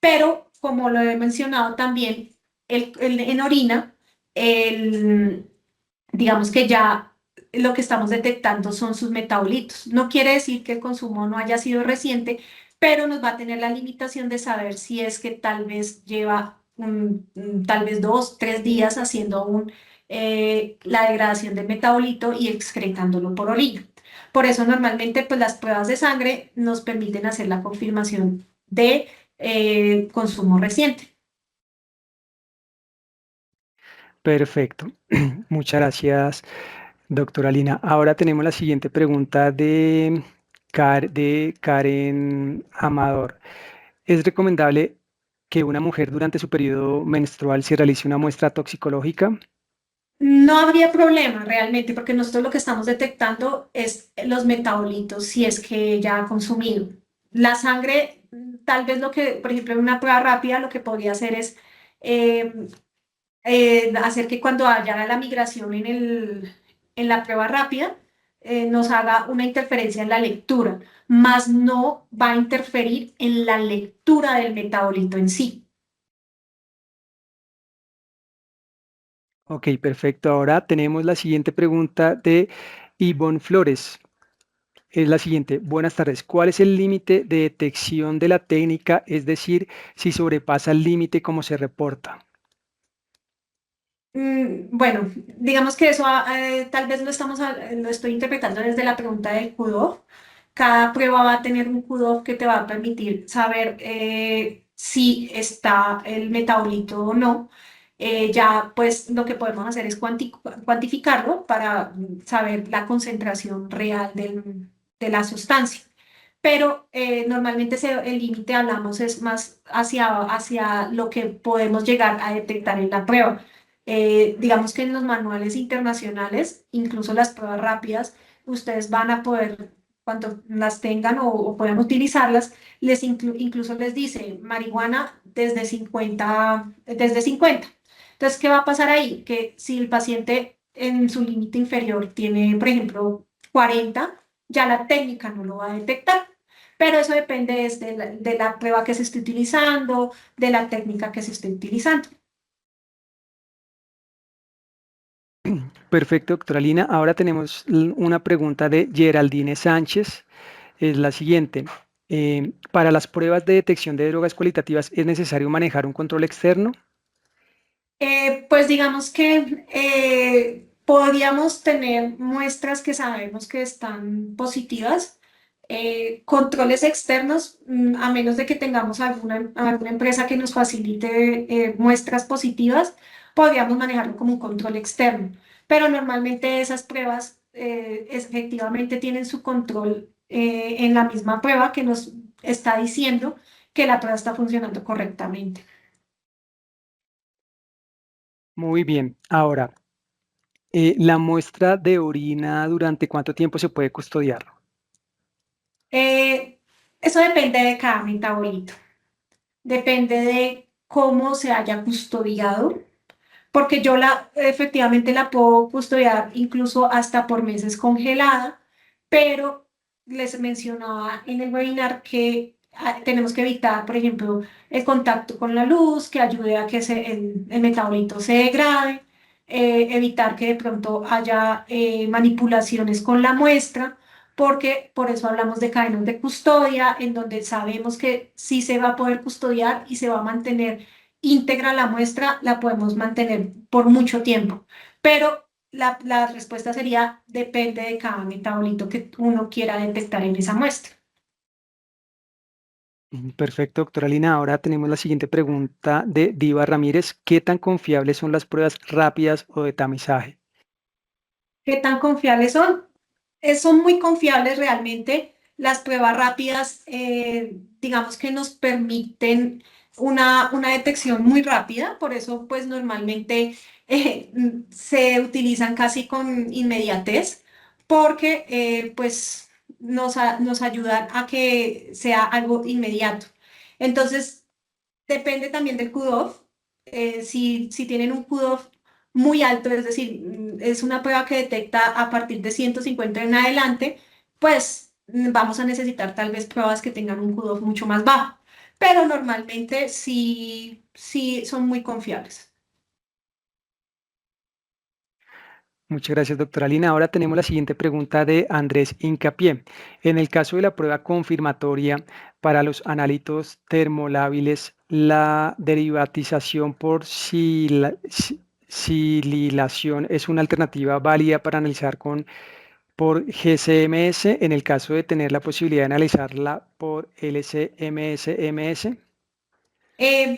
Pero, como lo he mencionado también, en orina, el, digamos que ya lo que estamos detectando son sus metabolitos. No quiere decir que el consumo no haya sido reciente, pero nos va a tener la limitación de saber si es que tal vez lleva tal vez 2, 3 días haciendo aún la degradación del metabolito y excretándolo por orina. Por eso normalmente pues las pruebas de sangre nos permiten hacer la confirmación de consumo reciente. Perfecto. Muchas gracias, doctora Lina. Ahora tenemos la siguiente pregunta de Karen Amador. ¿Es recomendable que una mujer durante su periodo menstrual se realice una muestra toxicológica? No habría problema realmente, porque nosotros lo que estamos detectando es los metabolitos si es que ya ha consumido. La sangre, tal vez lo que, por ejemplo, en una prueba rápida, lo que podría hacer es eh, hacer que cuando haya la migración en la prueba rápida, nos haga una interferencia en la lectura, más no va a interferir en la lectura del metabolito en sí. Ok, perfecto. Ahora tenemos la siguiente pregunta de Ivonne Flores. Es la siguiente. Buenas tardes. ¿Cuál es el límite de detección de la técnica? Es decir, si sobrepasa el límite, ¿cómo se reporta? Bueno, digamos que eso tal vez lo estoy interpretando desde la pregunta del QDOF. Cada prueba va a tener un QDOF que te va a permitir saber si está el metabolito o no. Ya pues lo que podemos hacer es cuantificarlo para saber la concentración real de la sustancia. Pero normalmente el límite hablamos es más hacia lo que podemos llegar a detectar en la prueba. Digamos que en los manuales internacionales, incluso las pruebas rápidas, ustedes van a poder, cuando las tengan o puedan utilizarlas, incluso les dice marihuana desde 50. Entonces, ¿qué va a pasar ahí? Que si el paciente en su límite inferior tiene, por ejemplo, 40, ya la técnica no lo va a detectar. Pero eso depende es de la prueba que se esté utilizando, de la técnica que se esté utilizando. Perfecto, doctora Lina. Ahora tenemos una pregunta de Geraldine Sánchez. Es la siguiente. Para las pruebas de detección de drogas cualitativas, ¿es necesario manejar un control externo? Pues digamos que podríamos tener muestras que sabemos que están positivas, controles externos, a menos de que tengamos alguna empresa que nos facilite muestras positivas, podríamos manejarlo como un control externo. Pero normalmente esas pruebas efectivamente tienen su control en la misma prueba que nos está diciendo que la prueba está funcionando correctamente. Muy bien. Ahora, la muestra de orina, ¿durante cuánto tiempo se puede custodiar? Eh, Eso depende de cada metabolito, depende de cómo se haya custodiado, porque efectivamente la puedo custodiar incluso hasta por meses congelada, pero les mencionaba en el webinar que tenemos que evitar, por ejemplo, el contacto con la luz, que ayude a que el metabolito se degrade, evitar que de pronto haya manipulaciones con la muestra, porque por eso hablamos de cadenas de custodia, en donde sabemos que sí se va a poder custodiar y se va a mantener íntegra la muestra, la podemos mantener por mucho tiempo. Pero la respuesta sería, depende de cada metabolito que uno quiera detectar en esa muestra. Perfecto, doctora Lina. Ahora tenemos la siguiente pregunta de Diva Ramírez. ¿Qué tan confiables son las pruebas rápidas o de tamizaje? ¿Qué tan confiables son? Son muy confiables realmente. Las pruebas rápidas, digamos que nos permiten una detección muy rápida, por eso pues normalmente se utilizan casi con inmediatez, porque pues nos ayudan a que sea algo inmediato. Entonces, depende también del cutoff. Si tienen un cutoff muy alto, es decir, es una prueba que detecta a partir de 150 en adelante, pues vamos a necesitar tal vez pruebas que tengan un cutoff mucho más bajo. Pero normalmente sí son muy confiables. Muchas gracias, doctora Lina. Ahora tenemos la siguiente pregunta de Andrés Incapié. En el caso de la prueba confirmatoria para los análitos termolábiles, la derivatización por sililación es una alternativa válida para analizar por GCMS en el caso de tener la posibilidad de analizarla por LCMS-MS.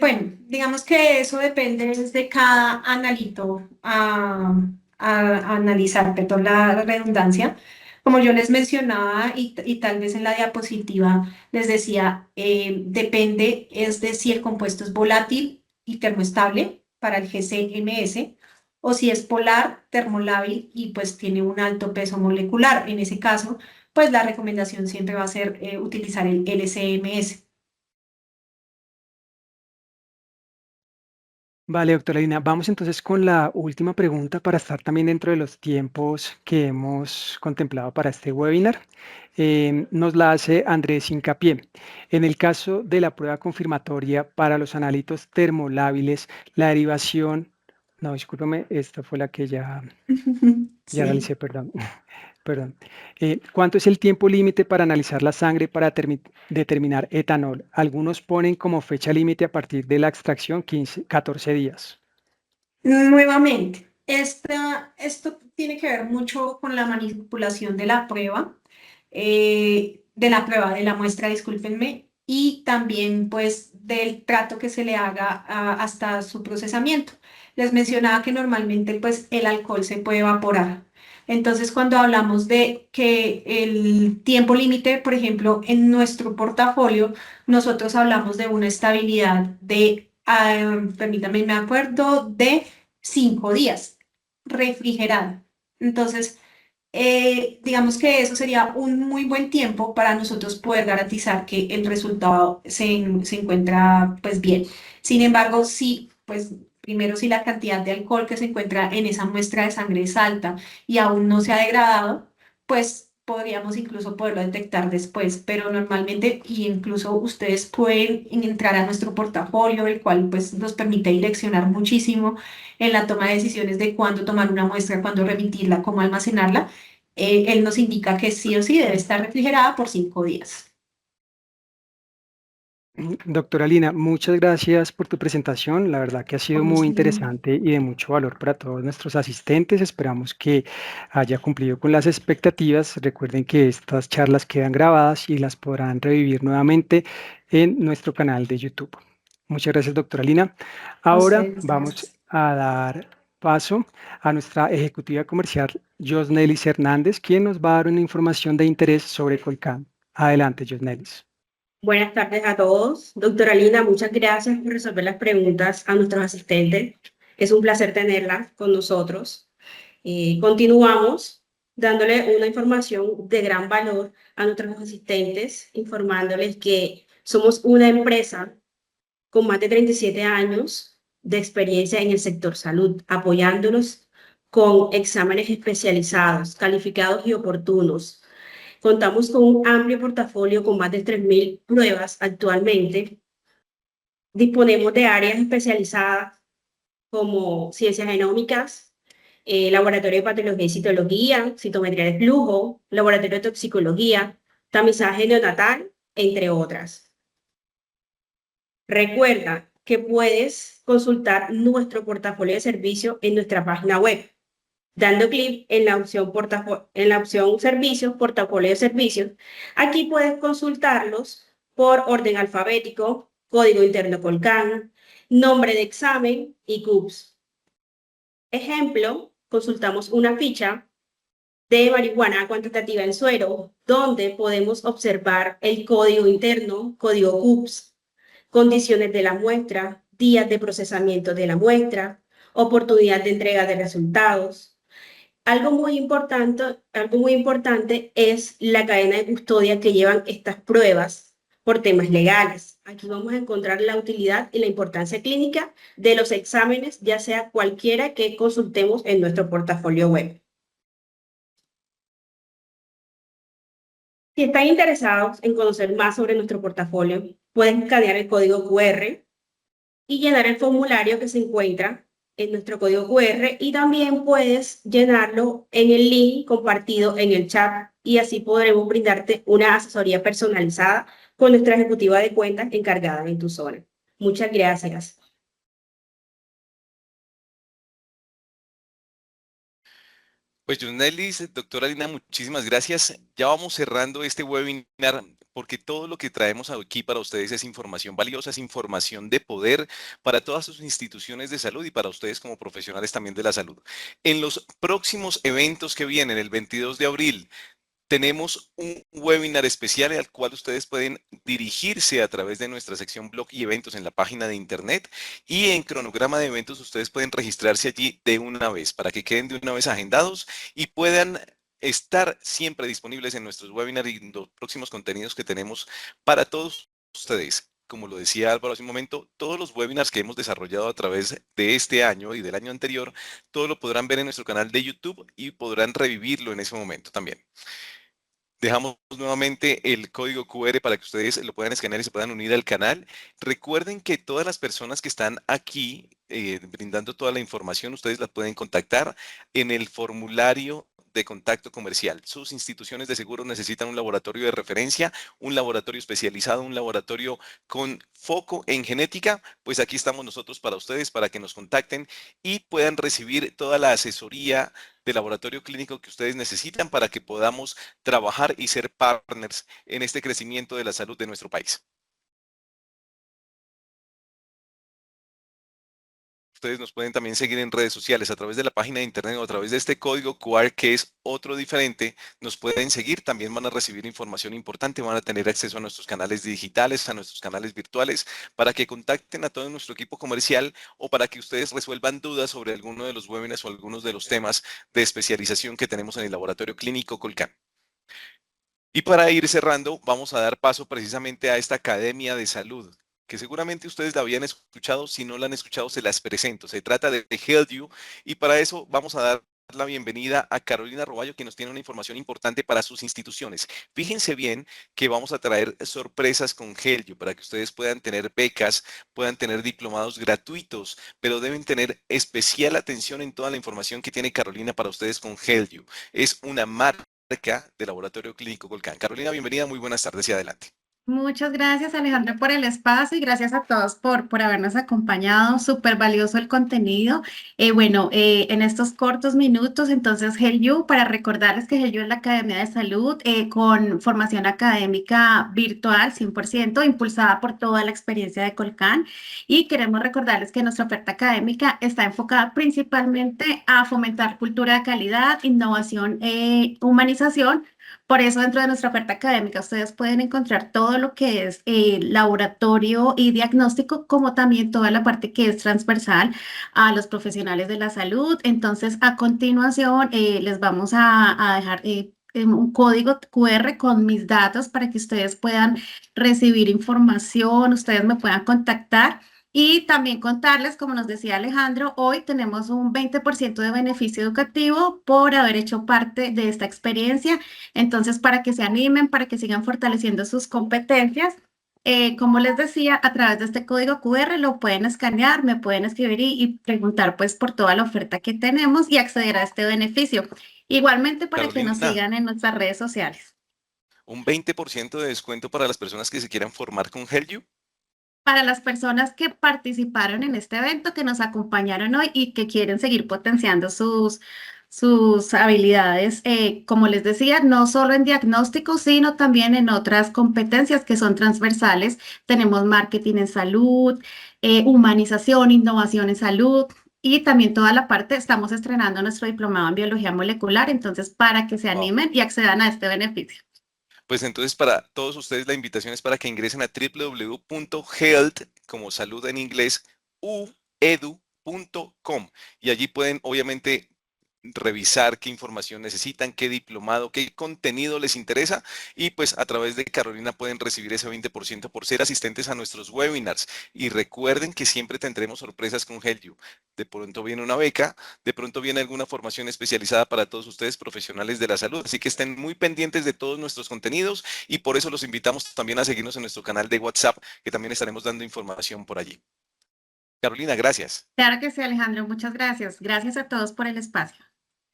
Bueno, digamos que eso depende de cada analito a analizar, perdón la redundancia. Como yo les mencionaba y tal vez en la diapositiva les decía, depende es de si el compuesto es volátil y termoestable para el GCMS o si es polar, termolábil y pues tiene un alto peso molecular. En ese caso, pues la recomendación siempre va a ser utilizar el LCMS. Vale, doctora Lina, vamos entonces con la última pregunta para estar también dentro de los tiempos que hemos contemplado para este webinar. Nos la hace Andrés Hincapié. En el caso de la prueba confirmatoria para los análitos termolábiles, la derivación, no, discúlpame, esta fue la que ya Sí. realicé, perdón. Perdón. ¿Cuánto es el tiempo límite para analizar la sangre para determinar etanol? Algunos ponen como fecha límite a partir de la extracción 15, 14 días. Nuevamente, esto tiene que ver mucho con la manipulación de la muestra, discúlpenme, y también pues del trato que se le haga hasta su procesamiento. Les mencionaba que normalmente pues el alcohol se puede evaporar. Entonces, cuando hablamos de que el tiempo límite, por ejemplo, en nuestro portafolio, nosotros hablamos de una estabilidad de, permítanme, me acuerdo, de 5 días refrigerada. Entonces, digamos que eso sería un muy buen tiempo para nosotros poder garantizar que el resultado se encuentra pues bien. Sin embargo, sí, pues primero si la cantidad de alcohol que se encuentra en esa muestra de sangre es alta y aún no se ha degradado, pues podríamos incluso poderlo detectar después, pero normalmente, y incluso ustedes pueden entrar a nuestro portafolio, el cual pues nos permite direccionar muchísimo en la toma de decisiones de cuándo tomar una muestra, cuándo remitirla, cómo almacenarla. Él nos indica que sí o sí debe estar refrigerada por 5 días. Doctora Lina, muchas gracias por tu presentación. La verdad que ha sido muy interesante y de mucho valor para todos nuestros asistentes. Esperamos que haya cumplido con las expectativas. Recuerden que estas charlas quedan grabadas y las podrán revivir nuevamente en nuestro canal de YouTube. Muchas gracias, doctora Lina. A Ahora ustedes, vamos gracias. a dar paso a nuestra ejecutiva comercial, Josnelis Hernández, quien nos va a dar una información de interés sobre Colcan. Adelante, Josnelis. Buenas tardes a todos. Doctora Lina, muchas gracias por resolver las preguntas a nuestros asistentes. Es un placer tenerlas con nosotros. Continuamos dándole una información de gran valor a nuestros asistentes, informándoles que somos una empresa con más de 37 años de experiencia en el sector salud, apoyándolos con exámenes especializados, calificados y oportunos. Contamos con un amplio portafolio con más de 3.000 pruebas actualmente. Disponemos de áreas especializadas como ciencias genómicas, laboratorio de patología y citología, citometría de flujo, laboratorio de toxicología, tamizaje neonatal, entre otras. Recuerda que puedes consultar nuestro portafolio de servicios en nuestra página web, dando clic en la opción servicios, portafolio de servicios. Aquí puedes consultarlos por orden alfabético, código interno Colcan, nombre de examen y CUPS. Ejemplo, consultamos una ficha de marihuana cuantitativa en suero, donde podemos observar el código interno, código CUPS, condiciones de la muestra, días de procesamiento de la muestra, oportunidad de entrega de resultados. Algo muy importante es la cadena de custodia que llevan estas pruebas por temas legales. Aquí vamos a encontrar la utilidad y la importancia clínica de los exámenes, ya sea cualquiera que consultemos en nuestro portafolio web. Si están interesados en conocer más sobre nuestro portafolio, pueden escanear el código QR y llenar el formulario que se encuentra en nuestro código QR y también puedes llenarlo en el link compartido en el chat y así podremos brindarte una asesoría personalizada con nuestra ejecutiva de cuentas encargada en tu zona. Muchas gracias. Pues Jonelis, doctora Lina, muchísimas gracias. Ya vamos cerrando este webinar porque todo lo que traemos aquí para ustedes es información valiosa, es información de poder para todas sus instituciones de salud y para ustedes como profesionales también de la salud. En los próximos eventos que vienen, el 22 de abril, tenemos un webinar especial al cual ustedes pueden dirigirse a través de nuestra sección blog y eventos en la página de internet, y en cronograma de eventos ustedes pueden registrarse allí de una vez para que queden de una vez agendados y puedan estar siempre disponibles en nuestros webinars y los próximos contenidos que tenemos para todos ustedes. Como lo decía Álvaro hace un momento, todos los webinars que hemos desarrollado a través de este año y del año anterior, todo lo podrán ver en nuestro canal de YouTube y podrán revivirlo en ese momento también. Dejamos nuevamente el código QR para que ustedes lo puedan escanear y se puedan unir al canal. Recuerden que todas las personas que están aquí brindando toda la información, ustedes las pueden contactar en el formulario de contacto comercial. Sus instituciones de seguro necesitan un laboratorio de referencia, un laboratorio especializado, un laboratorio con foco en genética. Pues aquí estamos nosotros para ustedes, para que nos contacten y puedan recibir toda la asesoría de laboratorio clínico que ustedes necesitan para que podamos trabajar y ser partners en este crecimiento de la salud de nuestro país. Ustedes nos pueden también seguir en redes sociales a través de la página de internet o a través de este código QR, que es otro diferente. Nos pueden seguir, también van a recibir información importante, van a tener acceso a nuestros canales digitales, a nuestros canales virtuales, para que contacten a todo nuestro equipo comercial o para que ustedes resuelvan dudas sobre alguno de los webinars o algunos de los temas de especialización que tenemos en el Laboratorio Clínico Colcan. Y para ir cerrando, vamos a dar paso precisamente a esta Academia de Salud, que seguramente ustedes la habían escuchado. Si no la han escuchado, se las presento. Se trata de Health You, y para eso vamos a dar la bienvenida a Carolina Roballo, que nos tiene una información importante para sus instituciones. Fíjense bien que vamos a traer sorpresas con Health You para que ustedes puedan tener becas, puedan tener diplomados gratuitos, pero deben tener especial atención en toda la información que tiene Carolina para ustedes con Health You. Es una marca de Laboratorio Clínico Colcan. Carolina, bienvenida, muy buenas tardes y adelante. Muchas gracias, Alejandro, por el espacio y gracias a todos por habernos acompañado. Súper valioso el contenido. En estos cortos minutos, entonces, HealthU, para recordarles que HealthU es la Academia de Salud con formación académica virtual 100%, impulsada por toda la experiencia de Colcan. Y queremos recordarles que nuestra oferta académica está enfocada principalmente a fomentar cultura de calidad, innovación e humanización. Por eso, dentro de nuestra oferta académica, ustedes pueden encontrar todo lo que es laboratorio y diagnóstico, como también toda la parte que es transversal a los profesionales de la salud. Entonces, a continuación, les vamos a dejar un código QR con mis datos para que ustedes puedan recibir información, ustedes me puedan contactar. Y también contarles, como nos decía Alejandro, hoy tenemos un 20% de beneficio educativo por haber hecho parte de esta experiencia. Entonces, para que se animen, para que sigan fortaleciendo sus competencias, como les decía, a través de este código QR lo pueden escanear, me pueden escribir y preguntar pues por toda la oferta que tenemos y acceder a este beneficio. Igualmente para que nos Carolina, sigan en nuestras redes sociales. un 20% de descuento para las personas que se quieran formar con HealthU. Para las personas que participaron en este evento, que nos acompañaron hoy y que quieren seguir potenciando sus habilidades, como les decía, no solo en diagnóstico, sino también en otras competencias que son transversales. Tenemos marketing en salud, humanización, innovación en salud. Y también toda la parte, estamos estrenando nuestro diplomado en biología molecular, entonces para que se Wow. animen y accedan a este beneficio. Pues entonces, para todos ustedes la invitación es para que ingresen a www.health, como salud en inglés, uedu.com, y allí pueden obviamente revisar qué información necesitan, qué diplomado, qué contenido les interesa, y pues a través de Carolina pueden recibir ese 20% por ser asistentes a nuestros webinars. Y recuerden que siempre tendremos sorpresas con HealthU. De pronto viene una beca, de pronto viene alguna formación especializada para todos ustedes profesionales de la salud, así que estén muy pendientes de todos nuestros contenidos, y por eso los invitamos también a seguirnos en nuestro canal de WhatsApp, que también estaremos dando información por allí. Carolina, gracias. Claro que sí, Alejandro, muchas gracias. Gracias a todos por el espacio.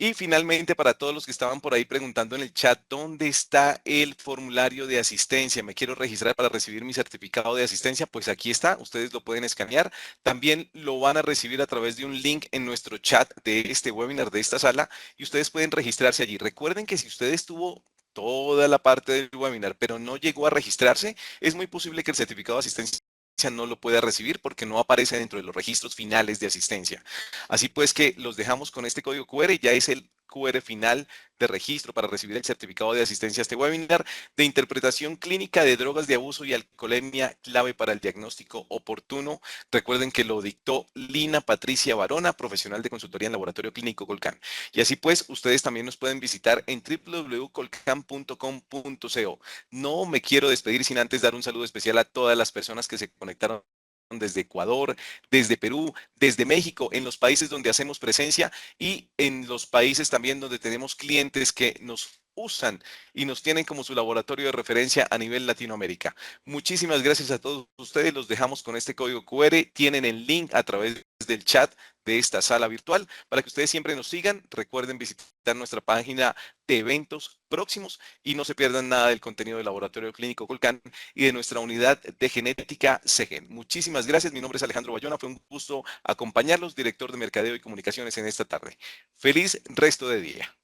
Y finalmente, para todos los que estaban por ahí preguntando en el chat, ¿dónde está el formulario de asistencia? Me quiero registrar para recibir mi certificado de asistencia. Pues aquí está, ustedes lo pueden escanear. También lo van a recibir a través de un link en nuestro chat de este webinar, de esta sala, y ustedes pueden registrarse allí. Recuerden que si usted estuvo toda la parte del webinar, pero no llegó a registrarse, es muy posible que el certificado de asistencia no lo pueda recibir porque no aparece dentro de los registros finales de asistencia. Así pues que los dejamos con este código QR, ya es el QR final de registro para recibir el certificado de asistencia a este webinar de interpretación clínica de drogas de abuso y alcoholemia, clave para el diagnóstico oportuno. Recuerden que lo dictó Lina Patricia Barona, profesional de consultoría en Laboratorio Clínico Colcan. Y así pues, ustedes también nos pueden visitar en www.colcan.com.co. No me quiero despedir sin antes dar un saludo especial a todas las personas que se conectaron desde Ecuador, desde Perú, desde México, en los países donde hacemos presencia y en los países también donde tenemos clientes que nos usan y nos tienen como su laboratorio de referencia a nivel Latinoamérica. Muchísimas gracias a todos ustedes. Los dejamos con este código QR. Tienen el link a través del chat de esta sala virtual para que ustedes siempre nos sigan. Recuerden visitar nuestra página de eventos próximos y no se pierdan nada del contenido del Laboratorio Clínico Colcan y de nuestra unidad de genética CEGEN. Muchísimas gracias. Mi nombre es Alejandro Bayona. Fue un gusto acompañarlos, director de Mercadeo y Comunicaciones en esta tarde. Feliz resto de día.